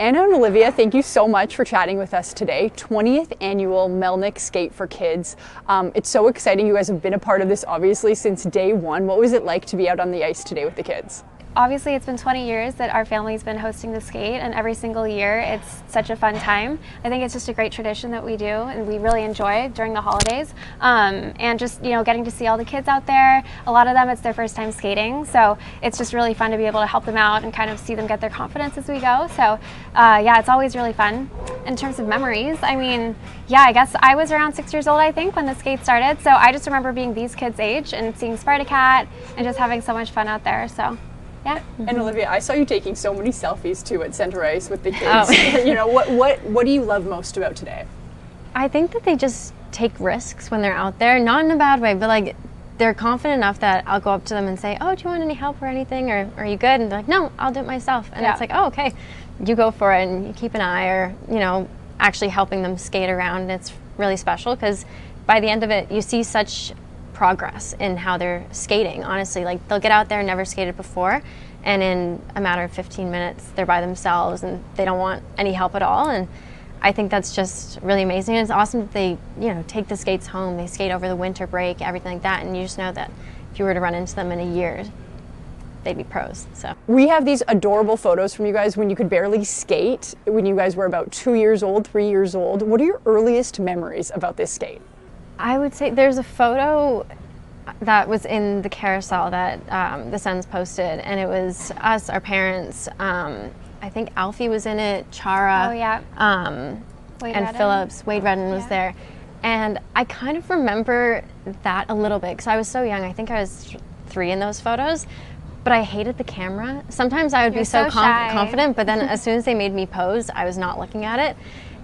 Anna and Olivia, thank you so much for chatting with us today. 20th annual Melnyk Skate for Kids. It's so exciting. You guys have been a part of this obviously since day one. What was it like to be out on the ice today with the kids? Obviously, it's been 20 years that our family's been hosting the skate, and every single year it's such a fun time. I think it's just a great tradition that we do, and we really enjoy during the holidays. And just, getting to see all the kids out there. A lot of them, it's their first time skating, so it's just really fun to be able to help them out and kind of see them get their confidence as we go. So, yeah, it's always really fun. In terms of memories, I guess I was around 6 years old, I think, when the skate started. So I just remember being these kids' age and seeing Spartacat and just having so much fun out there. So. Yeah. And Olivia, I saw you taking so many selfies too at Center Ice with the kids. Oh. What do you love most about today? I think that they just take risks when they're out there, not in a bad way, but like they're confident enough that I'll go up to them and say, "Oh, do you want any help or anything? Or are you good?" And they're like, "No, I'll do it myself." And it's like, "Oh, okay, you go for it," and you keep an eye, or actually helping them skate around. And it's really special because by the end of it, you see such progress in how they're skating. Honestly, like they'll get out there, never skated before, and in a matter of 15 minutes they're by themselves and they don't want any help at all. And I think that's just really amazing. And it's awesome that they take the skates home, they skate over the winter break, everything like that, and you just know that if you were to run into them in a year, they'd be pros. So we have these adorable photos from you guys when you could barely skate, when you guys were about 2 years old, 3 years old. What are your earliest memories about this skate? I would say there's a photo that was in the carousel that the Sens posted, and it was us, our parents. I think Alfie was in it, Chara, oh, yeah. And Redden. Phillips, Wade Redden was there. And I kind of remember that a little bit because I was so young. I think I was 3 in those photos, but I hated the camera. Sometimes I would be so confident, but then as soon as they made me pose, I was not looking at it.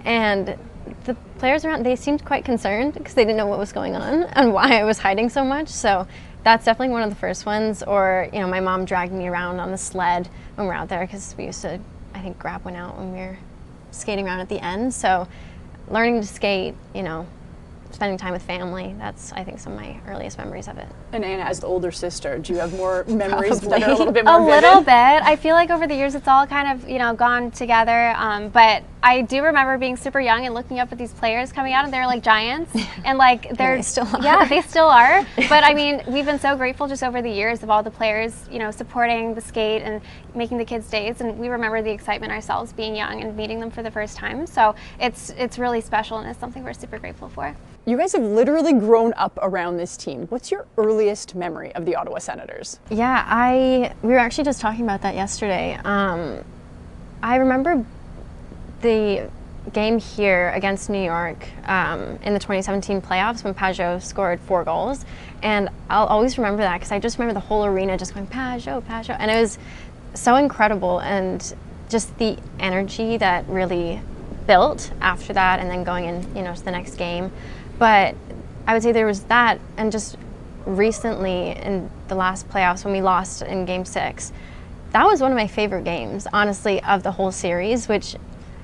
And the players around, they seemed quite concerned because they didn't know what was going on and why I was hiding so much. So that's definitely one of the first ones. Or, my mom dragged me around on the sled when we were out there because we used to, I think, grab one out when we were skating around at the end. So learning to skate, spending time with family, that's, I think, some of my earliest memories of it. And Anna, as the older sister, do you have more memories that are a little bit more vivid? A little bit. I feel like over the years it's all kind of, gone together. But I do remember being super young and looking up at these players coming out, and they're like giants. And like they still are. Yeah, they still are. But we've been so grateful just over the years of all the players, supporting the skate and making the kids' days. And we remember the excitement ourselves being young and meeting them for the first time. So it's really special, and it's something we're super grateful for. You guys have literally grown up around this team. What's your earliest memory of the Ottawa Senators? Yeah, we were actually just talking about that yesterday. I remember the game here against New York in the 2017 playoffs when Pajot scored 4 goals. And I'll always remember that because I just remember the whole arena just going, Pajot, Pajot. And it was so incredible, and just the energy that really built after that and then going in, to the next game. But I would say there was that, and just recently in the last playoffs when we lost in Game 6, that was one of my favorite games, honestly, of the whole series, which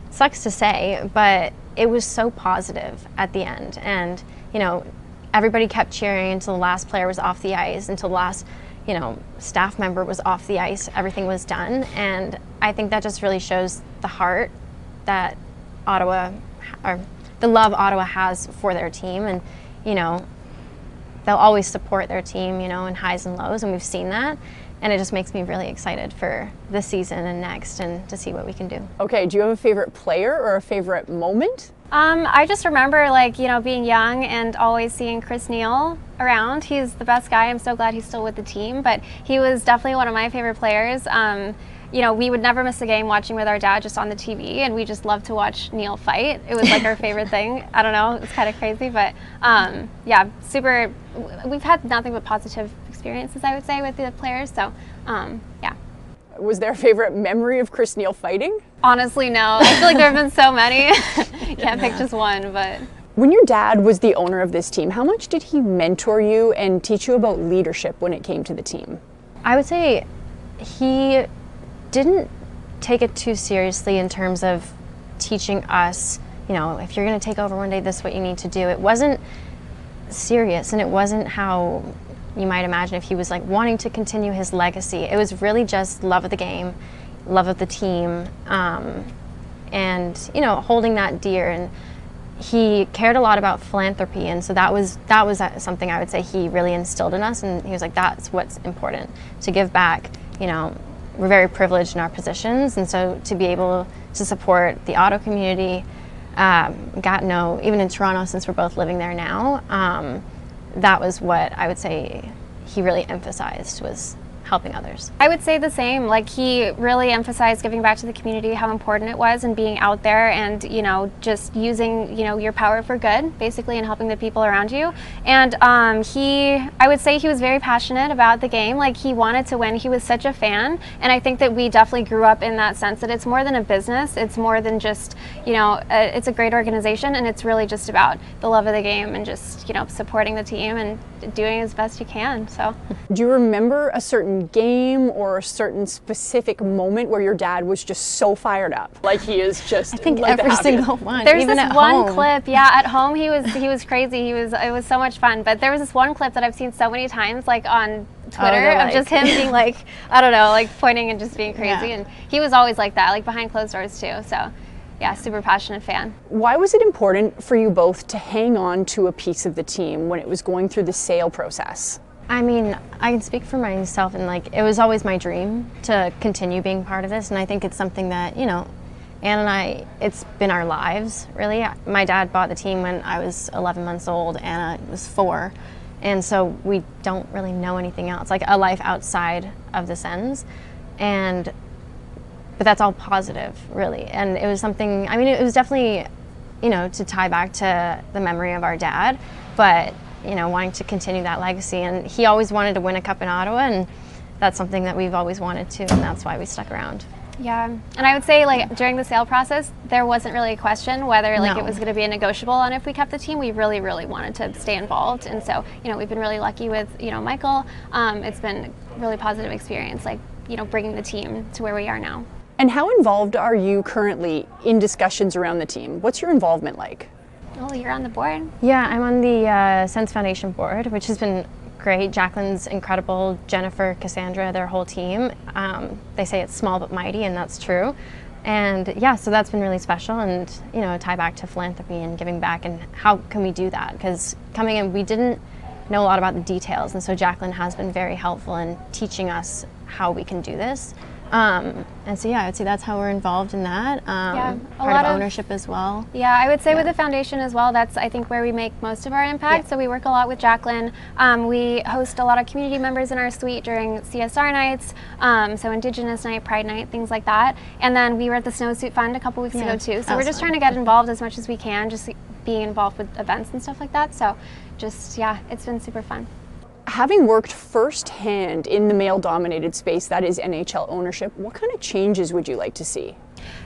sucks to say, but it was so positive at the end. And, everybody kept cheering until the last player was off the ice, until the last, staff member was off the ice, everything was done. And I think that just really shows the heart that the love Ottawa has for their team, and they'll always support their team, in highs and lows, and we've seen that, and it just makes me really excited for this season and next, and to see what we can do. Okay, do you have a favorite player or a favorite moment? I just remember being young and always seeing Chris Neal around. He's the best guy. I'm so glad he's still with the team, but he was definitely one of my favorite players. We would never miss a game watching with our dad just on the TV, and we just loved to watch Neil fight. It was like our favorite thing. I don't know, it's kind of crazy, but yeah, we've had nothing but positive experiences, I would say, with the players, so yeah. Was there a favorite memory of Chris Neal fighting? Honestly, no. I feel like there have been so many. Can't pick just one, but. When your dad was the owner of this team, how much did he mentor you and teach you about leadership when it came to the team? I would say he didn't take it too seriously in terms of teaching us, if you're going to take over one day, this is what you need to do. It wasn't serious, and it wasn't how you might imagine if he was like wanting to continue his legacy. It was really just love of the game, love of the team, and holding that dear. And he cared a lot about philanthropy, and so that was something I would say he really instilled in us. And he was like, that's what's important, to give back. We're very privileged in our positions, and so to be able to support the auto community, even in Toronto, since we're both living there now, that was what I would say he really emphasized, was helping others. I would say the same. Like, he really emphasized giving back to the community, how important it was, and being out there and, just using, your power for good, basically, and helping the people around you. And I would say he was very passionate about the game. Like, he wanted to win. He was such a fan. And I think that we definitely grew up in that sense, that it's more than a business. It's more than just, it's a great organization, and it's really just about the love of the game and just, supporting the team and doing as best you can. So, do you remember a certain game or a certain specific moment where your dad was just so fired up? Like, he is just, I think, like, every single one. There's even this at one home. clip, at home he was crazy. It was so much fun. But there was this one clip that I've seen so many times, like on Twitter, of just him being like, I don't know, like pointing and just being crazy. Yeah. And he was always like that, like behind closed doors too. So, yeah, super passionate fan. Why was it important for you both to hang on to a piece of the team when it was going through the sale process? I mean, I can speak for myself, and like, it was always my dream to continue being part of this, and I think it's something that, Anna and I, it's been our lives, really. My dad bought the team when I was 11 months old, Anna was 4, and so we don't really know anything else, like a life outside of the Sens, but that's all positive, really. And it was something, it was definitely, to tie back to the memory of our dad, but wanting to continue that legacy. And he always wanted to win a cup in Ottawa, and that's something that we've always wanted to, and that's why we stuck around. Yeah, and I would say, like, during the sale process, there wasn't really a question whether it was going to be a negotiable on if we kept the team. We really, really wanted to stay involved, and so, we've been really lucky with, Michael. It's been a really positive experience, like, bringing the team to where we are now. And how involved are you currently in discussions around the team? What's your involvement like? Oh, you're on the board. Yeah, I'm on the Sens Foundation board, which has been great. Jacqueline's incredible, Jennifer, Cassandra, their whole team. They say it's small but mighty, and that's true. And yeah, so that's been really special, and tie back to philanthropy and giving back, and how can we do that? Because coming in, we didn't know a lot about the details, and so Jacqueline has been very helpful in teaching us how we can do this. And so, I would say that's how we're involved in that. Part of ownership as well. Yeah, I would say with the foundation as well, that's, I think, where we make most of our impact. Yeah. So we work a lot with Jacqueline. We host a lot of community members in our suite during CSR nights, so Indigenous night, Pride night, things like that. And then we were at the Snowsuit Fund a couple weeks ago too. So we're just trying to get involved as much as we can, just being involved with events and stuff like that. So just, it's been super fun. Having worked firsthand in the male-dominated space that is NHL ownership, what kind of changes would you like to see?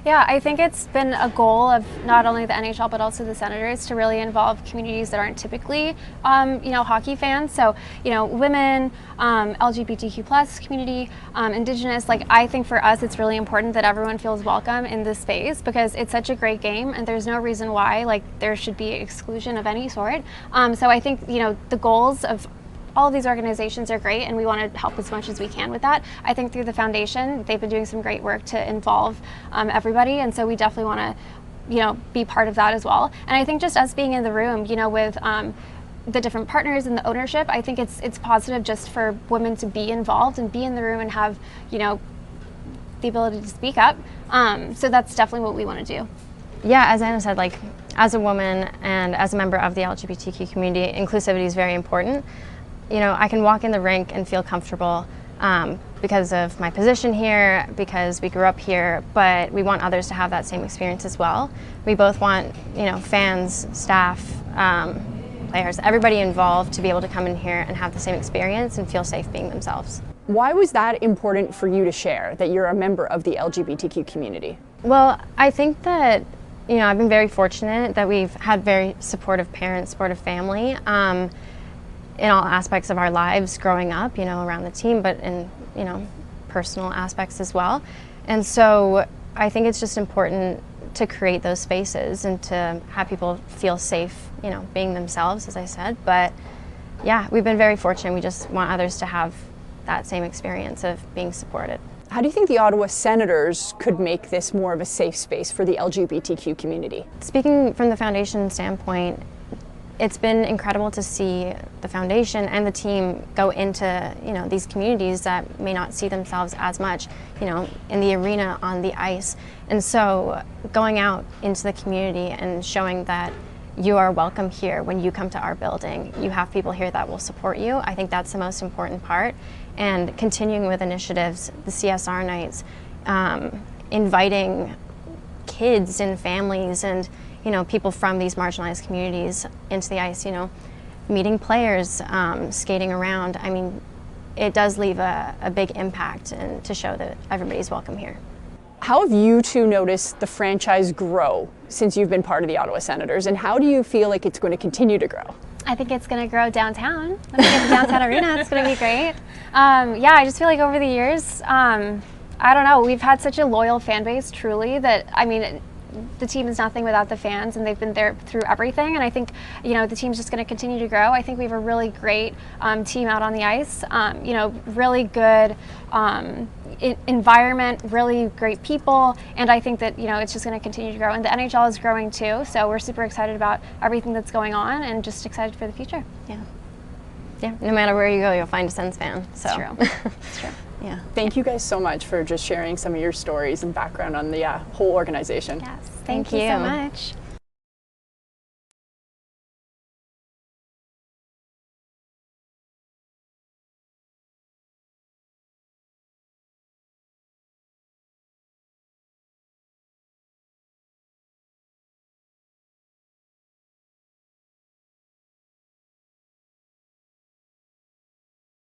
Yeah, I think it's been a goal of not only the NHL but also the Senators to really involve communities that aren't typically, hockey fans. So, women, LGBTQ+ community, Indigenous. Like, I think for us, it's really important that everyone feels welcome in this space, because it's such a great game, and there's no reason why there should be exclusion of any sort. So I think the goals of all of these organizations are great, and we want to help as much as we can with that. I think through the foundation, they've been doing some great work to involve everybody, and so we definitely want to, be part of that as well. And I think just us being in the room, with the different partners and the ownership, I think it's positive just for women to be involved and be in the room and have, the ability to speak up. So that's definitely what we want to do. Yeah, as Anna said, as a woman and as a member of the LGBTQ community, inclusivity is very important. I can walk in the rink and feel comfortable because of my position here, because we grew up here, but we want others to have that same experience as well. We both want, fans, staff, players, everybody involved to be able to come in here and have the same experience and feel safe being themselves. Why was that important for you to share, that you're a member of the LGBTQ community? Well, I think that, I've been very fortunate that we've had very supportive parents, supportive family. In all aspects of our lives growing up, around the team, but in, personal aspects as well. And so I think it's just important to create those spaces and to have people feel safe, being themselves, as I said. But yeah, we've been very fortunate. We just want others to have that same experience of being supported. How do you think the Ottawa Senators could make this more of a safe space for the LGBTQ community? Speaking from the foundation standpoint, it's been incredible to see the foundation and the team go into, these communities that may not see themselves as much, in the arena, on the ice. And so going out into the community and showing that you are welcome here when you come to our building, you have people here that will support you. I think that's the most important part. And continuing with initiatives, the CSR nights, inviting kids and families and people from these marginalized communities into the ice, meeting players, skating around. I mean, it does leave a big impact and to show that everybody's welcome here. How have you two noticed the franchise grow since you've been part of the Ottawa Senators, and how do you feel like it's going to continue to grow? I think it's going to grow downtown. When we get to downtown arena, it's going to be great. Yeah, I just feel like over the years, I don't know, we've had such a loyal fan base, truly, that, I mean, the team is nothing without the fans, and they've been there through everything. And I think, the team's just going to continue to grow. I think we have a really great team out on the ice. Really good environment, really great people, and I think that it's just going to continue to grow. And the NHL is growing too, so we're super excited about everything that's going on, and just excited for the future. Yeah. No matter where you go, you'll find a Sens fan. So. It's true. It's true. Yeah. Thank you guys so much for just sharing some of your stories and background on the whole organization. Yes. Thank you so much.